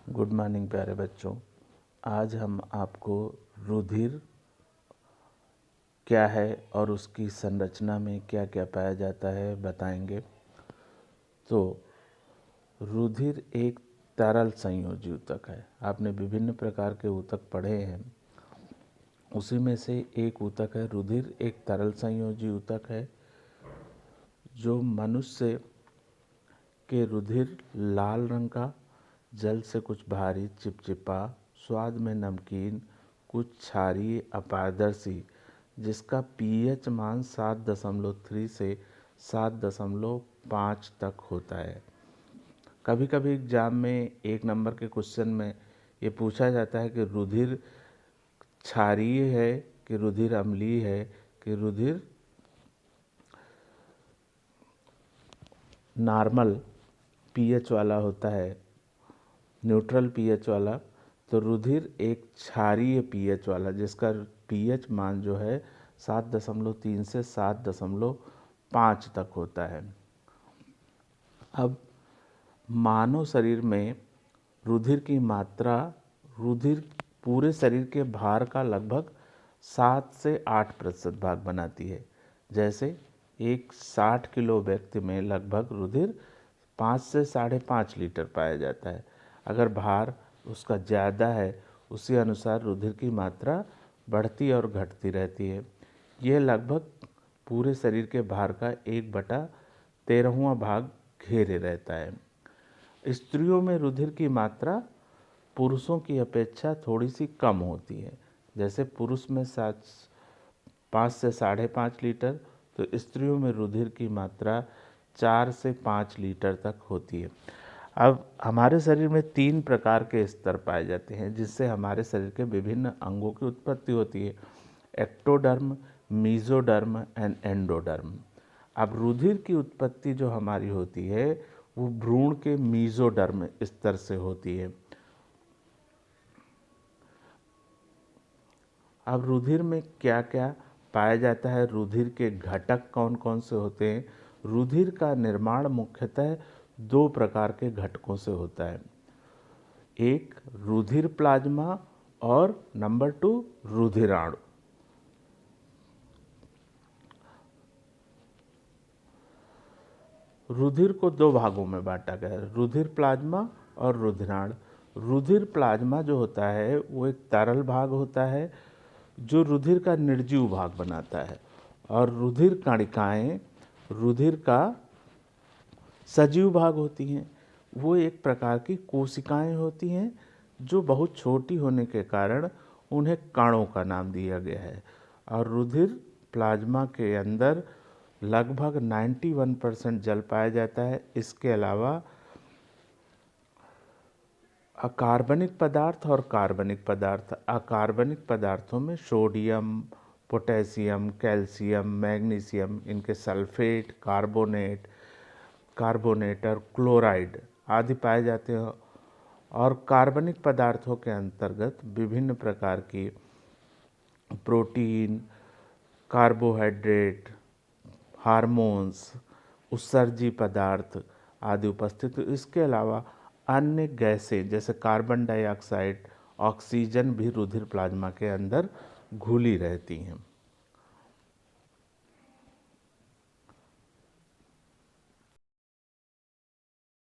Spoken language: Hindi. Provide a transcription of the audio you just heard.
गुड मॉर्निंग प्यारे बच्चों। आज हम आपको रुधिर क्या है और उसकी संरचना में क्या क्या पाया जाता है बताएंगे। तो रुधिर एक तरल संयोजी ऊतक है। आपने विभिन्न प्रकार के ऊतक पढ़े हैं, उसी में से एक ऊतक है रुधिर। एक तरल संयोजी ऊतक है जो मनुष्य के रुधिर लाल रंग का, जल से कुछ भारी, चिपचिपा, स्वाद में नमकीन, कुछ क्षारीय, अपारदर्शी, जिसका पीएच मान 7.3 से 7.5 तक होता है। कभी कभी एग्जाम में 1 नंबर के क्वेश्चन में ये पूछा जाता है कि रुधिर क्षारीय है कि रुधिर अम्लीय है कि रुधिर नॉर्मल पीएच वाला होता है, न्यूट्रल पीएच वाला। तो रुधिर एक क्षारीय पीएच वाला, जिसका पीएच मान जो है 7.3 से 7.5 तक होता है। अब मानव शरीर में रुधिर की मात्रा, रुधिर पूरे शरीर के भार का लगभग 7 से 8% भाग बनाती है। जैसे एक 60 किलो व्यक्ति में लगभग रुधिर 5 से 5.5 लीटर पाया जाता है। अगर भार उसका ज़्यादा है, उसी अनुसार रुधिर की मात्रा बढ़ती और घटती रहती है। यह लगभग पूरे शरीर के भार का 1/13वां भाग घेरे रहता है। स्त्रियों में रुधिर की मात्रा पुरुषों की अपेक्षा थोड़ी सी कम होती है। जैसे पुरुष में 5 से 5.5 लीटर, तो स्त्रियों में रुधिर की मात्रा 4 से 5 लीटर तक होती है। अब हमारे शरीर में 3 प्रकार के स्तर पाए जाते हैं जिससे हमारे शरीर के विभिन्न अंगों की उत्पत्ति होती है: एक्टोडर्म, मीजोडर्म एंड एंडोडर्म। अब रुधिर की उत्पत्ति जो हमारी होती है वो भ्रूण के मीजोडर्म स्तर से होती है। अब रुधिर में क्या क्या पाया जाता है, रुधिर के घटक कौन कौन से होते हैं। रुधिर का निर्माण मुख्यतः 2 प्रकार के घटकों से होता है। एक रुधिर प्लाज्मा और नंबर 2 रुधिराणु। रुधिर को 2 भागों में बांटा गया है, रुधिर प्लाज्मा और रुधिराणु। रुधिर प्लाज्मा जो होता है वो एक तरल भाग होता है जो रुधिर का निर्जीव भाग बनाता है, और रुधिर कणिकाएं रुधिर का सजीव भाग होती हैं। वो एक प्रकार की कोशिकाएं होती हैं जो बहुत छोटी होने के कारण उन्हें कणों का नाम दिया गया है। और रुधिर प्लाज्मा के अंदर लगभग 91% जल पाया जाता है। इसके अलावा अकार्बनिक पदार्थ और कार्बनिक पदार्थ। अकार्बनिक पदार्थों में सोडियम, पोटेशियम, कैल्शियम, मैग्नीशियम, इनके सल्फेट, कार्बोनेट और क्लोराइड आदि पाए जाते हैं। और कार्बनिक पदार्थों के अंतर्गत विभिन्न प्रकार की प्रोटीन, कार्बोहाइड्रेट, हार्मोन्स, उत्सर्जी पदार्थ आदि उपस्थित। इसके अलावा अन्य गैसें जैसे कार्बन डाइऑक्साइड, ऑक्सीजन भी रुधिर प्लाज्मा के अंदर घुली रहती हैं।